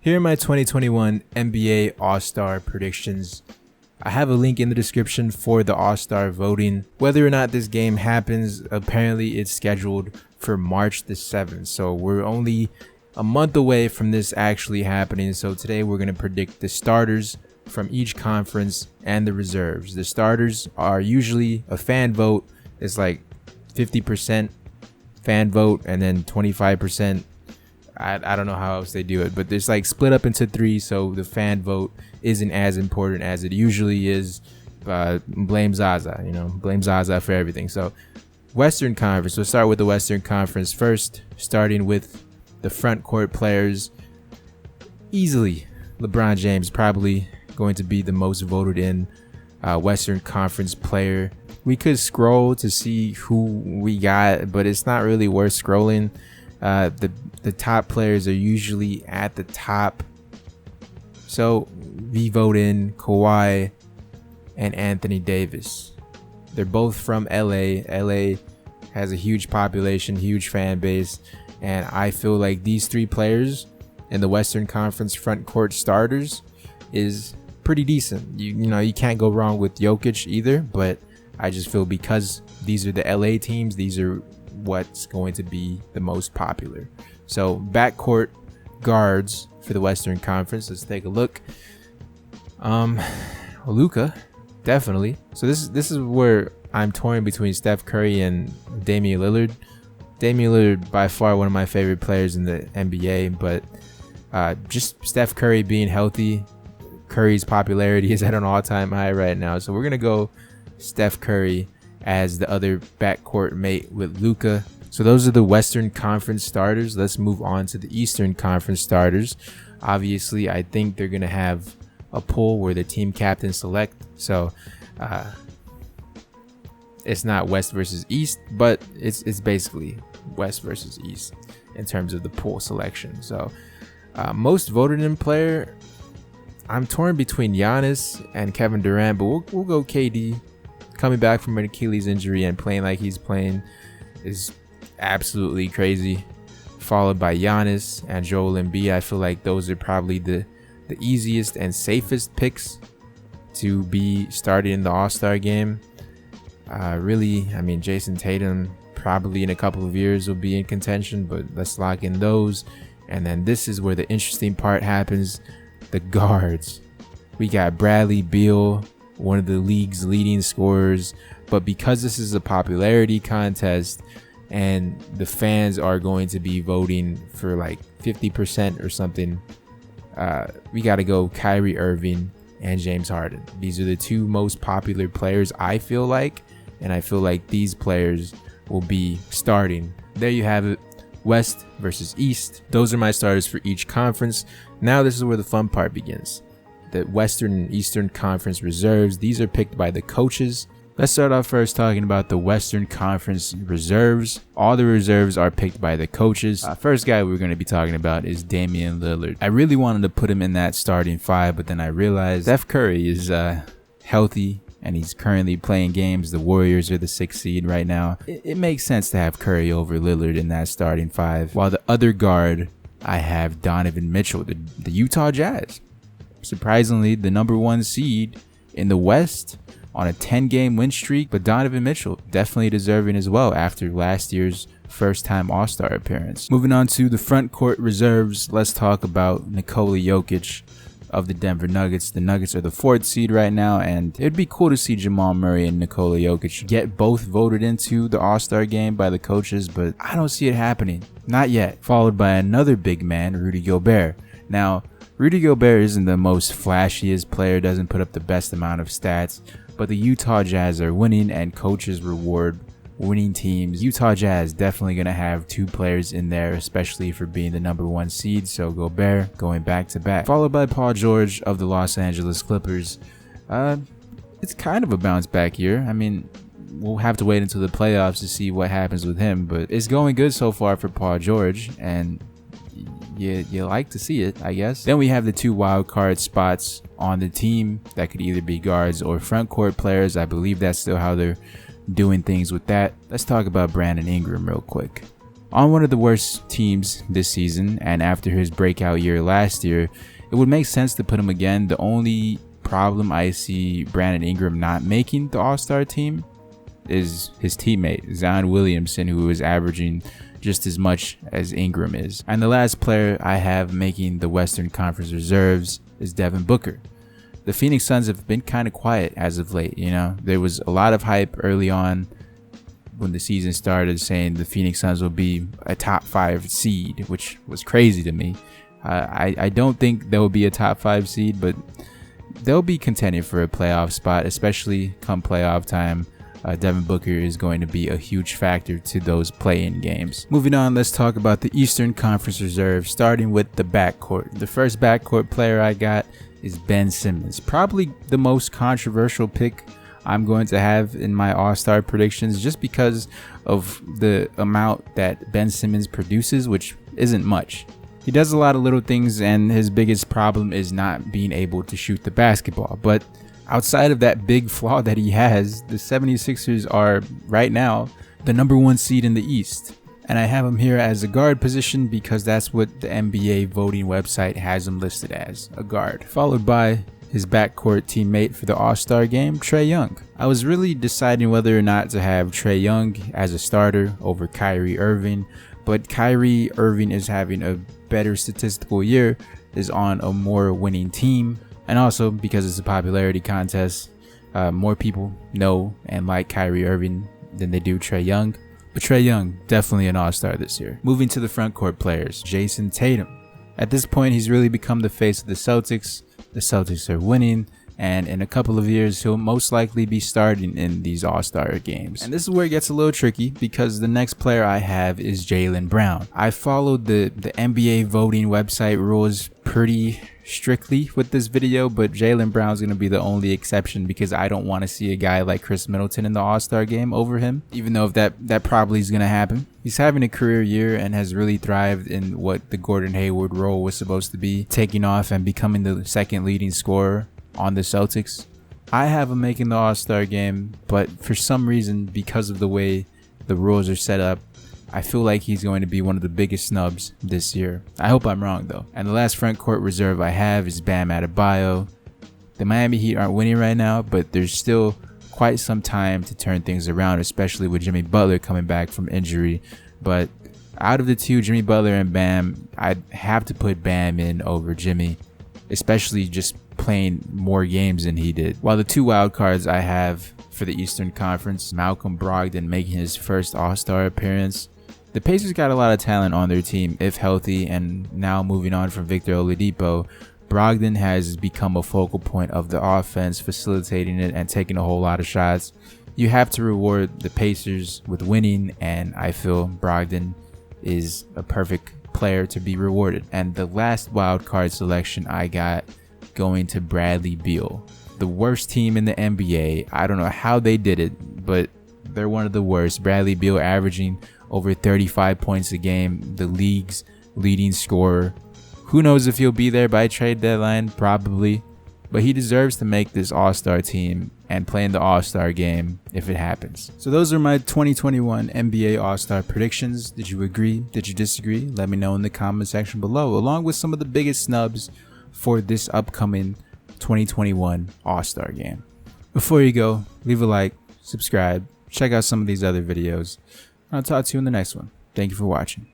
Here are my 2021 NBA All-Star predictions. I have a link in the description for the All-Star voting. Whether or not this game happens, apparently it's scheduled for March the 7th. So we're only a month away from this actually happening. So today we're going to predict the starters from each conference and the reserves. The starters are usually a fan vote. It's like 50% fan vote and then 25%. I don't know how else they do it, but it's like split up into three, so the fan vote isn't as important as it usually is. Blame Zaza, blame Zaza for everything. So Western Conference, we'll start with the Western Conference first, starting with the front court players. Easily, LeBron James probably going to be the most voted in Western Conference player. We could scroll to see who we got, but it's not really worth scrolling. The top players are usually at the top. So we vote in Kawhi and Anthony Davis. They're both from LA. LA has a huge population, huge fan base, and I feel like these three players in the Western Conference front court starters is pretty decent. You can't go wrong with Jokic either, but I just feel because these are the LA teams, these are what's going to be the most popular. So backcourt guards for the Western Conference. Let's take a look. Luka, definitely. So this is where I'm torn between Steph Curry and Damien Lillard. Damien Lillard by far one of my favorite players in the NBA, but just Steph Curry being healthy, Curry's popularity is at an all-time high right now. So we're gonna go Steph Curry as the other backcourt mate with Luka. So those are the Western Conference starters. Let's move on to the Eastern Conference starters. Obviously, I think they're going to have a poll where the team captains select. So it's not West versus East, but it's basically West versus East in terms of the pool selection. So most voted in player, I'm torn between Giannis and Kevin Durant, but we'll go KD. Coming back from an Achilles injury and playing like he's playing is absolutely crazy. Followed by Giannis and Joel Embiid. I feel like those are probably the easiest and safest picks to be started in the All-Star game. Jason Tatum probably in a couple of years will be in contention, but let's lock in those. And then this is where the interesting part happens. The guards. We got Bradley Beal, one of the league's leading scorers, but because this is a popularity contest and the fans are going to be voting for like 50% or something, we got to go Kyrie Irving and James Harden. These are the two most popular players, I feel like, and I feel like these players will be starting. There you have it, West versus East. Those are my starters for each conference. Now this is where the fun part begins. The Western and Eastern Conference reserves. These are picked by the coaches. Let's start off first talking about the Western Conference reserves. All the reserves are picked by the coaches. First guy we're going to be talking about is Damien Lillard. I really wanted to put him in that starting five, but then I realized Steph Curry is healthy and he's currently playing games. The Warriors are the 6th seed right now. It makes sense to have Curry over Lillard in that starting five. While the other guard, I have Donovan Mitchell, the Utah Jazz. Surprisingly, the number 1 seed in the West on a 10-game win streak, but Donovan Mitchell definitely deserving as well after last year's first-time All-Star appearance. Moving on to the front court reserves, let's talk about Nikola Jokic of the Denver Nuggets. The Nuggets are the 4th seed right now, and it'd be cool to see Jamal Murray and Nikola Jokic get both voted into the All-Star game by the coaches, but I don't see it happening. Not yet. Followed by another big man, Rudy Gobert. Now, Rudy Gobert isn't the most flashiest player, doesn't put up the best amount of stats, but the Utah Jazz are winning and coaches reward winning teams. Utah Jazz definitely going to have 2 players in there, especially for being the number 1 seed, so Gobert going back to back. Followed by Paul George of the Los Angeles Clippers. It's kind of a bounce back year. I mean, we'll have to wait until the playoffs to see what happens with him, but it's going good so far for Paul George, and you like to see it, I guess. Then we have the 2 wild card spots on the team that could either be guards or front court players. I believe that's still how they're doing things with that. Let's talk about Brandon Ingram real quick. On one of the worst teams this season, and after his breakout year last year, it would make sense to put him again. The only problem I see Brandon Ingram not making the All-Star team is his teammate, Zion Williamson, who is averaging just as much as Ingram is. And the last player I have making the Western Conference reserves is Devin Booker. The Phoenix Suns have been kind of quiet as of late, you know. There was a lot of hype early on when the season started saying the Phoenix Suns will be a top 5 seed, which was crazy to me. I don't think they'll be a top 5 seed, but they'll be contending for a playoff spot, especially come playoff time. Devin Booker is going to be a huge factor to those play-in games. Moving on, let's talk about the Eastern Conference reserve, starting with the backcourt. The first backcourt player I got is Ben Simmons, probably the most controversial pick I'm going to have in my All-Star predictions, just because of the amount that Ben Simmons produces, which isn't much. He does a lot of little things, and his biggest problem is not being able to shoot the basketball. But outside of that big flaw that he has, the 76ers are right now the #1 seed in the East. And I have him here as a guard position because that's what the NBA voting website has him listed as, a guard. Followed by his backcourt teammate for the All-Star game, Trey Young. I was really deciding whether or not to have Trey Young as a starter over Kyrie Irving, but Kyrie Irving is having a better statistical year, is on a more winning team, and also because it's a popularity contest, more people know and like Kyrie Irving than they do Trey Young. But Trey Young, definitely an all-star this year. Moving to the front court players, Jason Tatum. At this point, he's really become the face of the Celtics. The Celtics are winning, and in a couple of years, he'll most likely be starting in these all-star games. And this is where it gets a little tricky because the next player I have is Jaylen Brown. I followed the NBA voting website rules pretty strictly with this video, but Jaylen Brown's going to be the only exception because I don't want to see a guy like Chris Middleton in the All-Star game over him, even though that probably is going to happen. He's having a career year and has really thrived in what the Gordon Hayward role was supposed to be, taking off and becoming the second leading scorer on the Celtics. I have him making the All-Star game, but for some reason, because of the way the rules are set up, I feel like he's going to be one of the biggest snubs this year. I hope I'm wrong though. And the last front court reserve I have is Bam Adebayo. The Miami Heat aren't winning right now, but there's still quite some time to turn things around, especially with Jimmy Butler coming back from injury. But out of the two, Jimmy Butler and Bam, I'd have to put Bam in over Jimmy, especially just playing more games than he did. While the two wild cards I have for the Eastern Conference, Malcolm Brogdon making his first All-Star appearance. The Pacers got a lot of talent on their team if healthy, and now moving on from Victor Oladipo, Brogdon has become a focal point of the offense, facilitating it and taking a whole lot of shots. You have to reward the Pacers with winning, and I feel Brogdon is a perfect player to be rewarded. And the last wild card selection I got going to Bradley Beal. The worst team in the NBA. I don't know how they did it, but they're one of the worst. Bradley Beal averaging over 35 points a game, the league's leading scorer. Who knows if he'll be there by trade deadline? Probably. But he deserves to make this All-Star team and play in the All-Star game if it happens. So those are my 2021 NBA All-Star predictions. Did you agree? Did you disagree? Let me know in the comment section below, along with some of the biggest snubs for this upcoming 2021 All-Star game. Before you go, leave a like, subscribe, check out some of these other videos. I'll talk to you in the next one. Thank you for watching.